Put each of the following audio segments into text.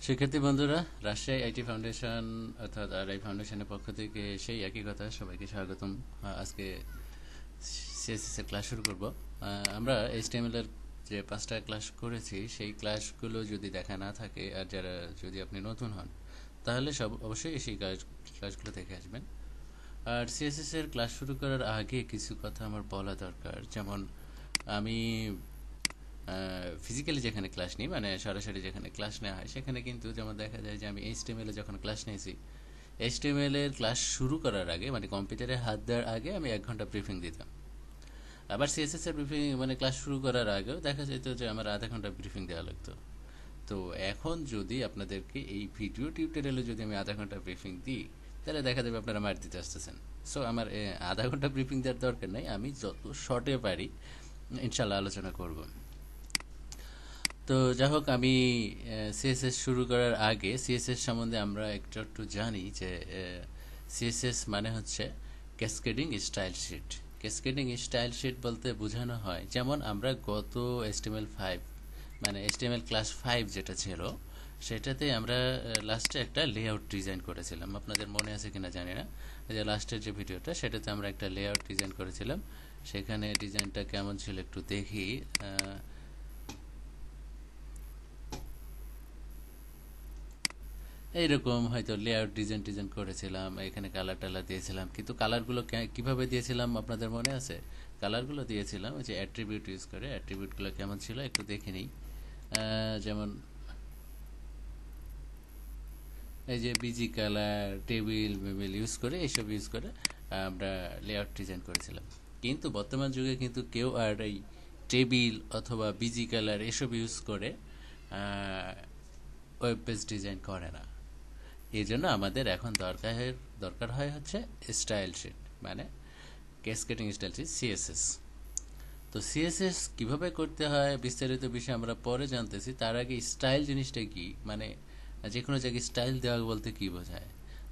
শিক্ষার্থী বন্ধুরা, Rajshahi IT foundation অর্থাৎ আরআই ফাউন্ডেশনের পক্ষ থেকে সেই একই কথা, সবাইকে স্বাগতম। আজকে সিএসএস এর ক্লাস শুরু করব। আমরা এইচটিএমএল এর যে 5টা ক্লাস করেছি সেই ক্লাসগুলো যদি দেখা না থাকে আর যারা যদি আপনি নতুন হন তাহলে অবশ্যই সেই ক্লাসগুলো দেখে আসবেন। আর সিএসএস এর ক্লাস শুরু করার আগে কিছু কথা আমার বলা দরকার। যেমন আমি ফিজিক্যালি যেখানে ক্লাস নিই, মানে সরাসরি যেখানে ক্লাস নেওয়া হয়, সেখানে কিন্তু যেমন দেখা যায় যে আমি এইচটিএমএল এ যখন ক্লাস নিয়েছি, এইচটিএমএল এর ক্লাস শুরু করার আগে মানে কম্পিউটারে হাত দেওয়ার আগে আমি 1 ঘন্টা ব্রিফিং দিতাম। আবার সিএসএস এর ব্রিফিং মানে ক্লাস শুরু করার আগেও দেখা যেত যে আমার আধা ঘন্টা ব্রিফিং দেওয়া লাগতো। তো এখন যদি আপনাদেরকে এই ভিডিও টিউটোরিয়ালে যদি আমি আধা ঘন্টা ব্রিফিং দিই তাহলে দেখা যাবে আপনারা মার দিতে আসতেছেন। সো আমার আধা ঘন্টা ব্রিফিং দেওয়ার দরকার নেই, আমি যত শর্টে পারি ইনশাল্লাহ আলোচনা করব। তো যাই হোক, আমি সিএসএস শুরু করার আগে সিএসএস সম্বন্ধে আমরা একটু জানি যে সিএসএস মানে হচ্ছে cascading style sheet. Cascading style sheet বলতে বোঝানো হয়, যেমন আমরা গত HTML5 মানে HTML ক্লাস 5 যেটা ছিল সেটাতে আমরা লাস্টে একটা লেআউট ডিজাইন করেছিলাম। আপনাদের মনে আছে কিনা জানি না, যে লাস্টের যে ভিডিওটা সেটাতে আমরা একটা লেআউট ডিজাইন করেছিলাম। সেখানে ডিজাইনটা কেমন ছিল একটু দেখি। এইরকম হয়তো লেআউট ডিজাইন করেছিলাম, এখানে কালার টালার দিয়েছিলাম। কিন্তু কালারগুলো কিভাবে দিয়েছিলাম আপনাদের মনে আছে? কালারগুলো দিয়েছিলাম ওই যে অ্যাট্রিবিউট ইউজ করে। অ্যাট্রিবিউটগুলো কেমন ছিল একটু দেখে নিই। যেমন এই যে বিজি কালার, টেবিল মেবিল ইউজ করে, এইসব ইউজ করে আমরা লেআউট ডিজাইন করেছিলাম। কিন্তু বর্তমান যুগে কিন্তু কেউ আর এই টেবিল অথবা বিজি কালার এসব ইউজ করে ওয়েব পেজ ডিজাইন করে না। এই জন্য আমাদের এখন দরকার হয় হচ্ছে স্টাইল শিট, মানে ক্যাসকেডিং স্টাইল শিট, সিএসএস। তো সিএসএস কিভাবে করতে হয় বিস্তারিত বিষয় আমরা পরে জানতেছি। তার আগে স্টাইল জিনিসটা কি, মানে যে কোনো জায়গায় স্টাইল দেওয়া বলতে কি বোঝায়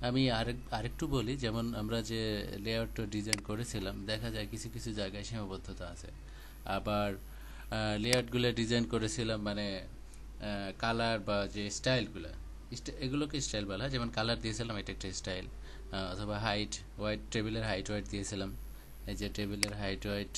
আমি আরেকটু বলি। যেমন আমরা যে লেআউট ডিজাইন করেছিলাম, দেখা যায় কিছু কিছু জায়গায় সীমাবদ্ধতা আছে। আবার লেআউটগুলো ডিজাইন করেছিলাম মানে কালার বা যে স্টাইলগুলো, এগুলোকে স্টাইল বলা হয়। যেমন কালার দিয়েছিলাম, এটা একটা স্টাইল। অথবা হাইট ওয়াইট, টেবিলের হাইট ওয়াইট দিয়েছিলাম। এই যে টেবিলের হাইট ওয়াইট,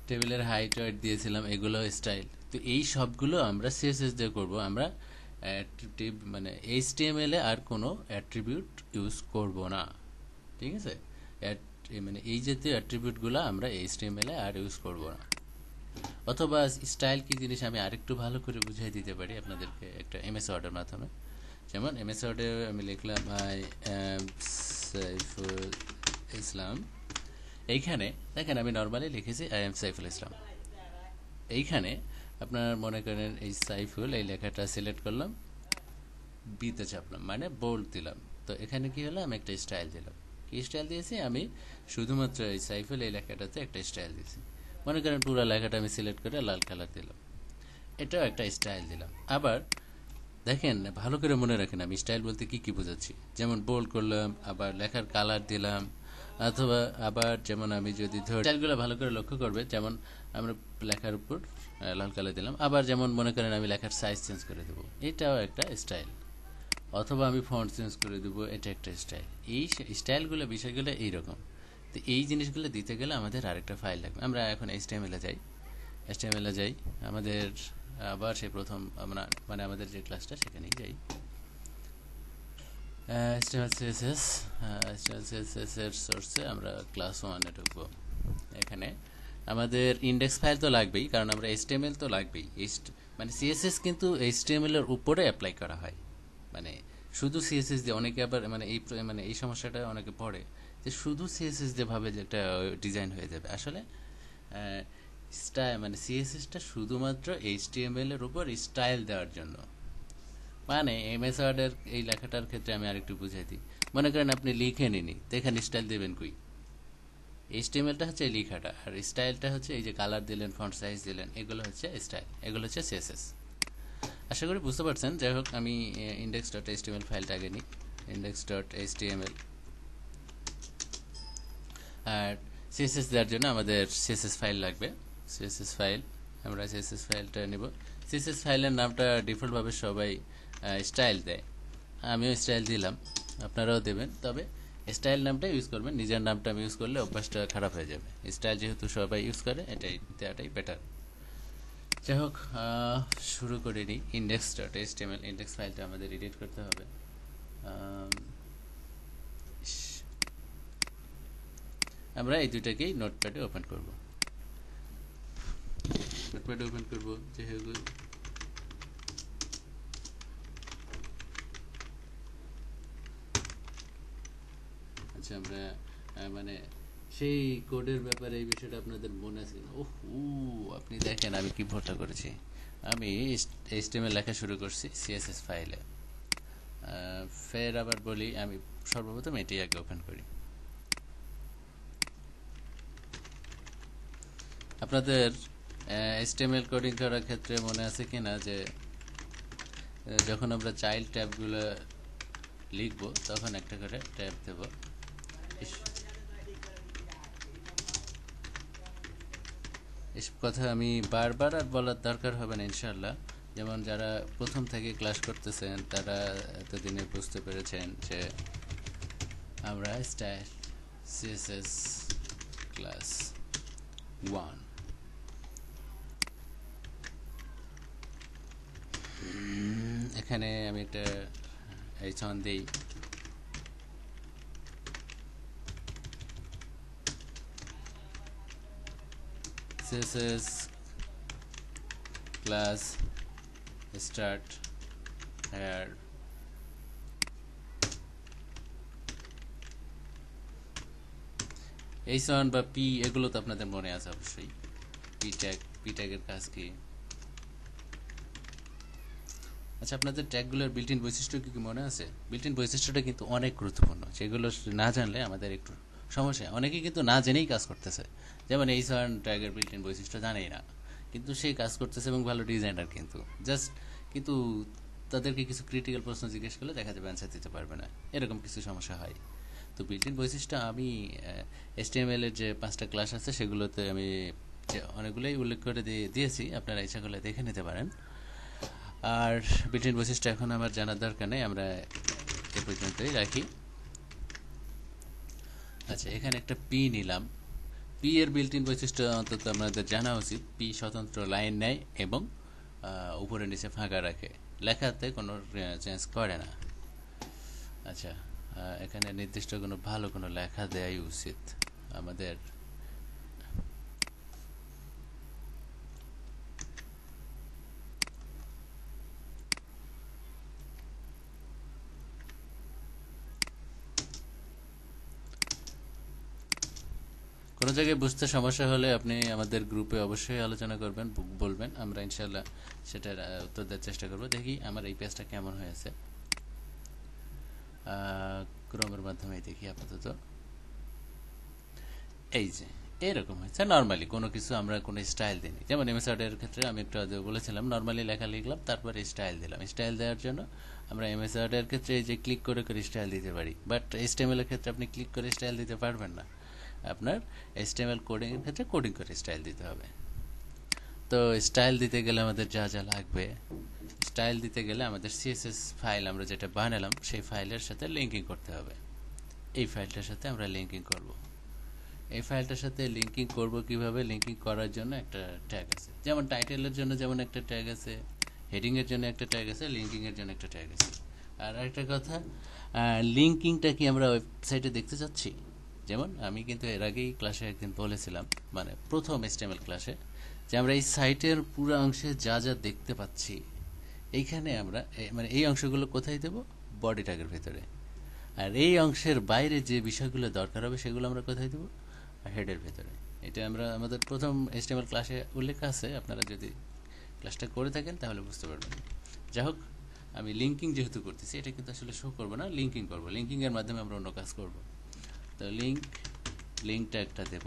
টেবিলের হাইট ওয়াইট দিয়েছিলাম, এগুলো স্টাইল। তো এই সবগুলো আমরা সিএসএস দিয়ে করব। আমরা মানে এইচটিএমএল এ আর কোনো অ্যাট্রিবিউট ইউজ করব না, ঠিক আছে? মানে এই জাতীয় অ্যাট্রিবিউটগুলো আমরা এইচটিএমএল এ আর ইউজ করব না। অথবা স্টাইল কি জিনিস আমি আরেকটু ভালো করে বুঝিয়ে দিতে পারি আপনাদেরকে একটা এমএস ওয়ার্ডের মাধ্যমে। যেমন এমএস ওয়ার্ডে আমি লিখলাম আই এম সাইফুল ইসলাম। এইখানে দেখেন আমি নর্মালি লিখেছি আই এম সাইফুল ইসলাম। এইখানে আপনার মনে করেন এই সাইফুল এই লেখাটা সিলেক্ট করলাম, বিতে চাপলাম, মানে বোল্ড দিলাম। তো এখানে কি হলো, আমি একটা স্টাইল দিলাম। কি স্টাইল দিয়েছি? আমি শুধুমাত্র এই সাইফুল এই লেখাটাতে একটা স্টাইল দিয়েছি। মনে করেন পুরো লেখাটা আমি সিলেক্ট করে লাল কালার দিলাম, এটাও একটা স্টাইল দিলাম। আবার দেখেন, ভালো করে মনে রাখেন আমি স্টাইল বলতে কি কি বোঝাচ্ছি। যেমন বোল্ড করলাম, আবার লেখার কালার দিলাম, অথবা আবার যেমন আমি যদি ধর স্টাইলগুলো ভালো করে লক্ষ্য করবে, যেমন আমরা লেখার উপর লাল কালার দিলাম। আবার যেমন মনে করেন আমি লেখার সাইজ চেঞ্জ করে দেবো, এটাও একটা স্টাইল। অথবা আমি ফন্ট চেঞ্জ করে দেবো, এটা একটা স্টাইল। এই স্টাইলগুলো বিষয়গুলো এইরকম। তো এই জিনিসগুলো দিতে গেলে আমাদের আরেকটা ফাইল লাগবে। আমরা এখন এইচটিএমএল এ যাই। আমাদের আবার সেই প্রথম আমরা মানে আমাদের যে ক্লাসটা সেখানেই যাই। HTML এর সোর্সে আমরা ক্লাস 1 এ ঢুকবো। এখানে আমাদের ইন্ডেক্স ফাইল তো লাগবেই, কারণ আমরা HTML তো লাগবেই। মানে সিএসএস কিন্তু HTML এর উপরে অ্যাপ্লাই করা হয়। মানে শুধু সিএসএস দিয়ে অনেকে আবার মানে এই সমস্যাটা অনেকে পড়ে যে শুধু সিএসএস দিয়ে ভাবে যে একটা ডিজাইন হয়ে যাবে। আসলে মানে সিএসএসটা শুধুমাত্র HTML এর উপর স্টাইল দেওয়ার জন্য। মানে এমএস ওয়ার্ডের এই লেখাটার ক্ষেত্রে আমি আরেকটু বুঝাই দিই। মনে করেন আপনি লিখে নিনি, তো এখানে স্টাইল দেবেন কই? HTMLটা হচ্ছে এই লেখাটা, আর স্টাইলটা হচ্ছে এই যে কালার দিলেন, ফন্ট সাইজ দিলেন, এগুলো হচ্ছে স্টাইল, এগুলো হচ্ছে সিএসএস। আশা করি বুঝতে পারছেন। যাই হোক, আমি index.html ফাইলটা আগে নিই। index.html। আর সিএসএস দেওয়ার জন্য আমাদের সিএসএস ফাইল লাগবে। সিএসএস ফাইল, আমরা সিএসএস ফাইলটা নেব। সিএসএস ফাইলের নামটা ডিফল্টভাবে সবাই স্টাইল দেয়, আমিও স্টাইল দিলাম, আপনারাও দেবেন। তবে স্টাইল নামটা ইউজ করবেন, নিজের নামটা আমি ইউজ করলে অভ্যাসটা খারাপ হয়ে যাবে। স্টাইল যেহেতু সবাই ইউজ করে, এটাই দেওয়াটাই বেটার। যাই হোক, শুরু করে নিই। ইন্ডেক্স ডট এইচটিএমএল ইন্ডেক্স ফাইলটা আমাদের এডিট করতে হবে। আমরা এই দুটাকেই নোটপ্যাডে ওপেন করব। নোটপ্যাডে ওপেন করব যেহেতু আচ্ছা, আমরা মানে সেই কোডের ব্যাপারে এই বিষয়টা আপনাদের মনে আছে কিনা? আপনি দেখেন আমি কি ভুলটা করেছি। আমি এইচটিএমএল লেখা শুরু করছি সিএসএস ফাইলে। ফের আবার বলি, আমি সর্বপ্রথম এটি আগে ওপেন করি। আপনাদের এইচটিএমএল কোডিং করার ক্ষেত্রে মনে আছে কিনা যে যখন আমরা চাইল্ড ট্যাবগুলো লিখব তখন একটা করে ট্যাব দেব। এসব কথা আমি বারবার আর বলার দরকার হবে না ইনশাআল্লাহ। যেমন যারা প্রথম থেকে ক্লাস করতেছেন তারা এতদিনে বুঝতে পেরেছেন যে আমরা স্টাইল সিএসএস ক্লাস 1 এখানে আমি একটা এইচন দিই। CSS class start here এইচন বা পি, এগুলো তো আপনাদের মনে আছে অবশ্যই। পি ট্যাগের কাজ কি? আচ্ছা, আপনাদের ট্যাগগুলোর বিল্ট ইন বৈশিষ্ট্য কি মনে আছে? বিল্ট ইন বৈশিষ্ট্যটা কিন্তু অনেক গুরুত্বপূর্ণ, যেগুলো না জানলে আমাদের একটু সমস্যা। অনেকে কিন্তু না জেনেই কাজ করতেছে, যেমন এই ট্যাগের বিল্ট ইন বৈশিষ্ট্য জানেই না, কিন্তু সেই কাজ করতেছে এবং ভালো ডিজাইনার কিন্তু তাদেরকে কিছু ক্রিটিক্যাল প্রশ্ন জিজ্ঞেস করলে দেখা যাবে অ্যান্সার দিতে পারবে না, এরকম কিছু সমস্যা হয়। তো বিল্ট ইন বৈশিষ্ট্য আমি HTML এর যে 5টা ক্লাস আছে সেগুলোতে আমি অনেকগুলোই উল্লেখ করে দিয়েছি, আপনারা ইচ্ছা করলে দেখে নিতে পারেন। আর বিল্ট ইন বৈশিষ্ট্য এখন আমার জানার দরকার নেই, আমরা এ পর্যন্তই রাখি। আচ্ছা, এখানে একটা পি নিলাম। পি এর বিল্ট ইন বৈশিষ্ট্য অন্তত আপনাদের জানা উচিত। পি স্বতন্ত্র লাইন নেয় এবং উপরে নিচে ফাঁকা রাখে, লেখাতে কোনো চেঞ্জ করে না। আচ্ছা, এখানে নির্দিষ্ট কোনো ভালো কোনো লেখা দেওয়াই উচিত আমাদের। কোনো জায়গায় বুঝতে সমস্যা হলে আপনি আমাদের গ্রুপে অবশ্যই আলোচনা করবেন, বলবেন, আমরা ইনশাল্লাহ সেটার উত্তর দেওয়ার চেষ্টা করব। দেখি আমার এই পেজটা কেমন হয়েছে, ক্রোমের মাধ্যমে দেখি। আপাতত এই যে এরকম হয়েছে। নর্মালি কোনো কিছু আমরা কোনো স্টাইল দিই, যেমন এমএস ওয়ার্ডের ক্ষেত্রে আমি একটু আগে বলেছিলাম নর্মালি লেখা লিখলাম, তারপরে স্টাইল দিলাম। স্টাইল দেওয়ার জন্য আমরা এমএস ওয়ার্ডের ক্ষেত্রে এই যে ক্লিক করে করে স্টাইল দিতে পারি, বাট এইচটিএমএল এর ক্ষেত্রে আপনি ক্লিক করে স্টাইল দিতে পারবেন না। আপনার এইচটিএমএল কোডিং এর ক্ষেত্রে কোডিং করে স্টাইল দিতে হবে। তো স্টাইল দিতে গেলে আমাদের যা যা লাগবে, স্টাইল দিতে গেলে আমাদের সিএসএস ফাইল আমরা যেটা বানালাম সেই ফাইলের সাথে লিঙ্কিং করতে হবে। এই ফাইলটার সাথে আমরা লিঙ্কিং করব। এই ফাইলটার সাথে লিঙ্কিং করব কিভাবে? লিঙ্কিং করার জন্য একটা ট্যাগ আছে, যেমন টাইটেলের জন্য যেমন একটা ট্যাগ আছে, হেডিং এর জন্য একটা ট্যাগ আছে, লিঙ্কিং এর জন্য একটা ট্যাগ আছে। আর একটা কথা, লিঙ্কিংটা কি আমরা ওয়েবসাইটে দেখতে চাচ্ছি? যেমন আমি কিন্তু এর আগেই ক্লাসে একদিন বলেছিলাম, মানে প্রথম HTML ক্লাসে, যে আমরা এই সাইটের পুরো অংশে যা যা দেখতে পাচ্ছি এইখানে আমরা মানে এই অংশগুলো কোথায় দেব? বডি ট্যাগের ভেতরে। আর এই অংশের বাইরে যে বিষয়গুলো দরকার হবে সেগুলো আমরা কোথায় দেব? হেডের ভেতরে। এটা আমরা আমাদের প্রথম HTML ক্লাসে উল্লেখ আছে, আপনারা যদি ক্লাসটা করে থাকেন তাহলে বুঝতে পারবেন। যাই হোক, আমি লিঙ্কিং যেহেতু করতেছি, এটা কিন্তু আসলে শো করবো না, লিঙ্কিং করবো। লিঙ্কিংয়ের মাধ্যমে আমরা অন্য কাজ করব। তো লিঙ্কটা একটা দেব।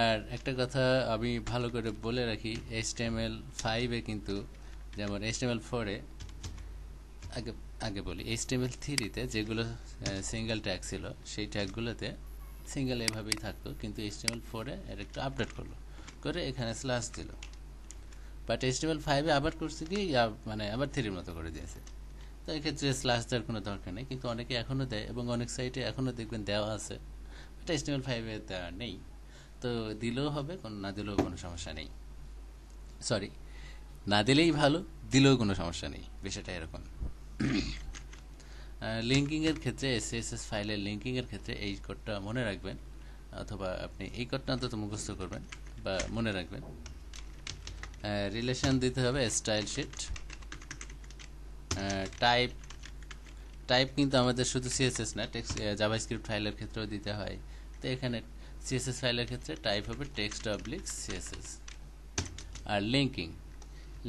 আর একটা কথা আমি ভালো করে বলে রাখি, HTML5-এ কিন্তু, যেমন HTML4-এ আগে বলি, HTML3-তে যেগুলো সিঙ্গেল ট্যাগ ছিল সেই ট্যাগগুলোতে সিঙ্গেল এভাবেই থাকতো, কিন্তু HTML4 এর একটু আপডেট করলো, করে এখানে স্ল্যাশ দিল। বাট HTML5 আবার করছে কি মানে আবার 3 মতো করে দিয়েছে। তো এক্ষেত্রে স্ল্যাশ দেওয়ার কোনো দরকার নেই, কিন্তু অনেকে এখনও দেয় এবং অনেক সাইটে এখনও দেখবেন দেওয়া আছে, এটা HTML5 দেওয়া নেই। তো দিলেও হবে, না দিলেও কোনো সমস্যা নেই। সরি, না দিলেই ভালো, দিলেও কোনো সমস্যা নেই, বিষয়টা এরকম। লিঙ্কিংয়ের ক্ষেত্রে SCSS ফাইলের লিঙ্কিংয়ের ক্ষেত্রে এই কোডটা মনে রাখবেন, অথবা আপনি এই কোডটা অন্তত মুখস্থ করবেন বা মনে রাখবেন। রিলেশন দিতে হবে স্টাইল শিট। টাইপ টাইপ কিন্তু আমাদের শুধু CSS না, টেক্সট জাভাস্ক্রিপ্ট ফাইলের ক্ষেত্রেও দিতে হয়। তো এখানে CSS ফাইলের ক্ষেত্রে টাইপ হবে টেক্সট অবলিক CSS। আর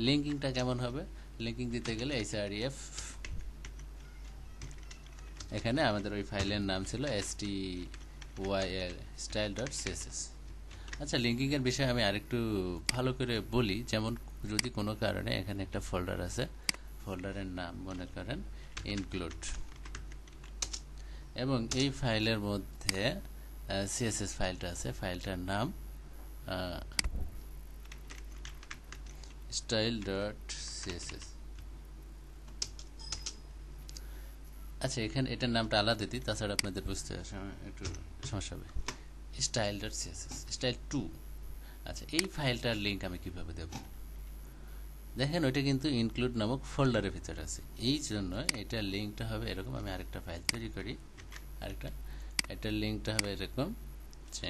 লিঙ্কিংটা কেমন হবে? লিঙ্কিং দিতে গেলে href, এখানে আমাদের ওই ফাইলের নাম ছিল styl style.css। আচ্ছা, লিঙ্কিংয়ের বিষয়ে আমি আরেকটু ভালো করে বলি। যেমন যদি কোনো কারণে এখানে একটা ফোল্ডার আছে, ফোল্ডারের নাম মনে করেন ইনক্লুড, এবং এই ফাইলের মধ্যে CSS ফাইলটা আছে, ফাইলটার নাম style.css। আচ্ছা, এখানে এটার নামটা আলাদা দিই, তাছাড়া আপনাদের বুঝতে একটু সমস্যা হবে। style.css, style2। আচ্ছা, এই ফাইলটার লিঙ্ক আমি কিভাবে দেব? দেখেন, ওইটা কিন্তু ইনক্লুড নামক ফোল্ডারের ভিতরে আছে, এই জন্য এটার লিঙ্কটা হবে এরকম। আমি আরেকটা ফাইল তৈরি করি, এটার লিঙ্কটা হবে এরকম যে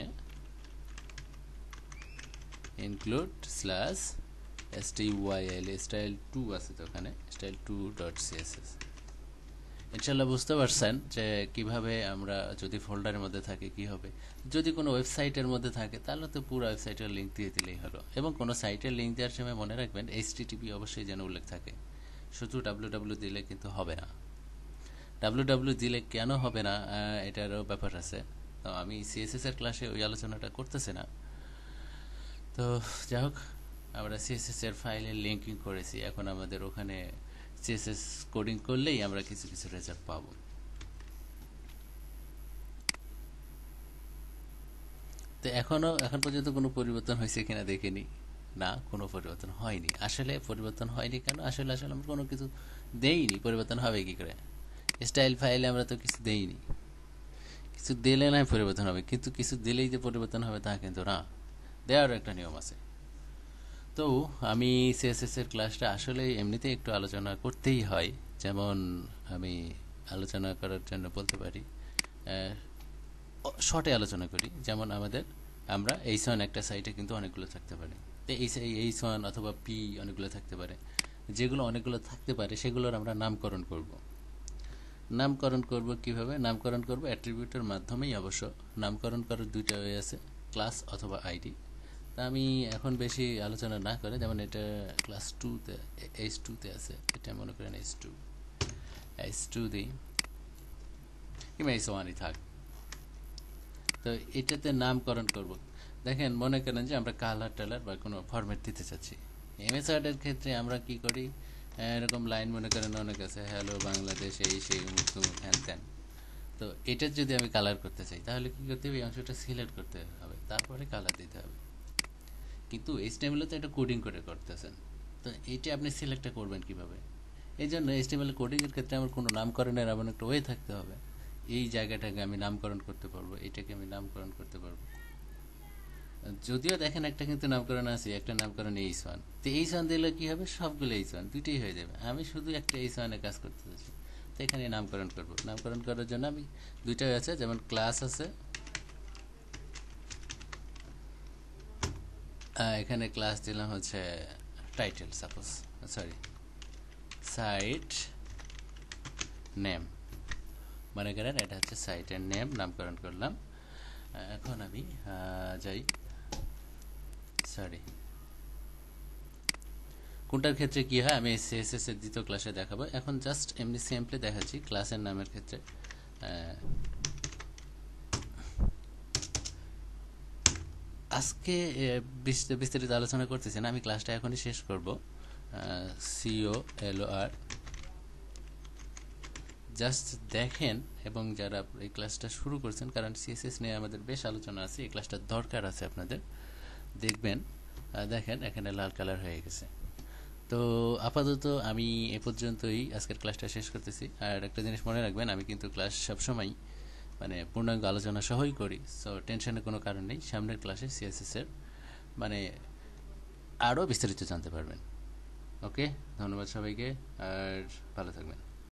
ইনক্লুড স্ল্যাশ styl, style2 আছে তো ওখানে, style2.css। ইনশাল্লাহ বুঝতে পারছেন যে কিভাবে আমরা যদি ফোল্ডারের মধ্যে থাকে কি হবে। যদি কোনো ওয়েবসাইটের মধ্যে থাকে তাহলে তো পুরো ওয়েবসাইটের লিঙ্ক দিয়ে দিলেই হলো। এবং কোনো সাইটের লিঙ্ক দেওয়ার সময় মনে রাখবেন HTTP অবশ্যই যেন উল্লেখ থাকে, শুধু www দিলে কিন্তু হবে না। www দিলে কেন হবে না, এটারও ব্যাপার আছে। তো আমি CSS এর ক্লাসে ওই আলোচনাটা করতেছি না। তো যাই হোক, আমরা CSS এর ফাইলের লিঙ্কিং করেছি, এখন আমাদের ওখানে CSS কোডিং করলেই আমরা কিছু কিছু রেজাল্ট পাবো। তো এখন পর্যন্ত কোনো পরিবর্তন হয়েছে কিনা দেখেনি, না কোনো পরিবর্তন হয়নি। আসলে পরিবর্তন হয়নি কেন? আসলে আমরা কোনো কিছু দেইনি, পরিবর্তন হবে কি করে? স্টাইল ফাইলে আমরা তো কিছু দেইনি, কিছু দিলে না পরিবর্তন হবে, কিন্তু কিছু দিলেই যে পরিবর্তন হবে তা কিন্তু না, দেওয়ারও একটা নিয়ম আছে। তো আমি CSS এর ক্লাসটা আসলে এমনিতেই একটু আলোচনা করতেই হয়। যেমন আমি আলোচনা করার জন্য বলতে পারি, শর্টে আলোচনা করি। যেমন আমরা h1 একটা সাইটে কিন্তু অনেকগুলো থাকতে পারে, তো h1 অথবা p অনেকগুলো থাকতে পারে। যেগুলো অনেকগুলো থাকতে পারে সেগুলোর আমরা নামকরণ করব। কিভাবে নামকরণ করব? অ্যাট্রিবিউটের মাধ্যমেই। অবশ্য নামকরণ করার দুইটা ওয়ে আছে, ক্লাস অথবা আইডি। তা আমি এখন বেশি আলোচনা না করে, যেমন এটা ক্লাস 2তে h2তে আছে, এটা মনে করেন h2 দিই, কিংবা h1ই থাক। তো এটাতে নামকরণ করব। দেখেন, মনে করেন যে আমরা কালার টালার বা কোনো ফরম্যাট দিতে চাচ্ছি। MS ওয়ার্ডের ক্ষেত্রে আমরা কি করি, এরকম লাইন মনে করেন অনেক আছে, হ্যালো বাংলাদেশ, এই সেই মুখ হ্যান ত্যান। তো এটার যদি আমি কালার করতে চাই তাহলে কি করতে হবে? এই অংশটা সিলেক্ট করতে হবে, তারপরে কালার দিতে হবে। কিন্তু HTML তো এটা কোডিং করে করতেছেন, তো এইটা আপনি সিলেক্টটা করবেন কিভাবে? এই জন্য HTML কোডিংয়ের ক্ষেত্রে আমার কোনো নামকরণের এমন একটা ওয়ে থাকতে হবে। এই জায়গাটাকে আমি নামকরণ করতে পারবো, এটাকে আমি নামকরণ করতে পারবো। যদিও দেখেন একটা কিন্তু নামকরণ আছে, একটা নামকরণ h1, তো h1 দিলে কি হবে? সবগুলো h1 দুইটাই হয়ে যাবে। আমি শুধু একটা h1 এ কাজ করতে চাচ্ছি, তো এখানে নামকরণ করব। নামকরণ করার জন্য আমি দুইটাই আছে, যেমন ক্লাস আছে, এখানে ক্লাস দিলাম হচ্ছে টাইটেল, সাপোজ সাইট নেম, মনে করেন এটা হচ্ছে সাইটের নেম, নামকরণ করলাম। এখন আমি যাই, কোনটার ক্ষেত্রে কি হয় আমি CSS এর দ্বিতীয় ক্লাসে দেখাবো। এখন জাস্ট এমনি সিম্পলি দেখাচ্ছি ক্লাসের নামের ক্ষেত্রে। আজকে বিস্তারিত আলোচনা করতেছি না, আমি ক্লাসটা এখনই শেষ করব। COLOR জাস্ট দেখেন, এবং যারা এই ক্লাসটা শুরু করছেন, কারণ সিএসএস নিয়ে আমাদের বেশ আলোচনা আছে, এই ক্লাসটা দরকার আছে আপনাদের, দেখবেন। দেখেন এখানে লাল কালার হয়ে গেছে। তো আপাতত আমি এ পর্যন্তই আজকের ক্লাসটা শেষ করতেছি। আর একটা জিনিস মনে রাখবেন, আমি কিন্তু ক্লাস সবসময় মানে পূর্ণাঙ্গ আলোচনা সহই করি, সো টেনশনের কোনো কারণ নেই। সামনের ক্লাসে সিএসএস এর মানে আরও বিস্তারিত জানতে পারবেন। ওকে, ধন্যবাদ সবাইকে, আর ভালো থাকবেন।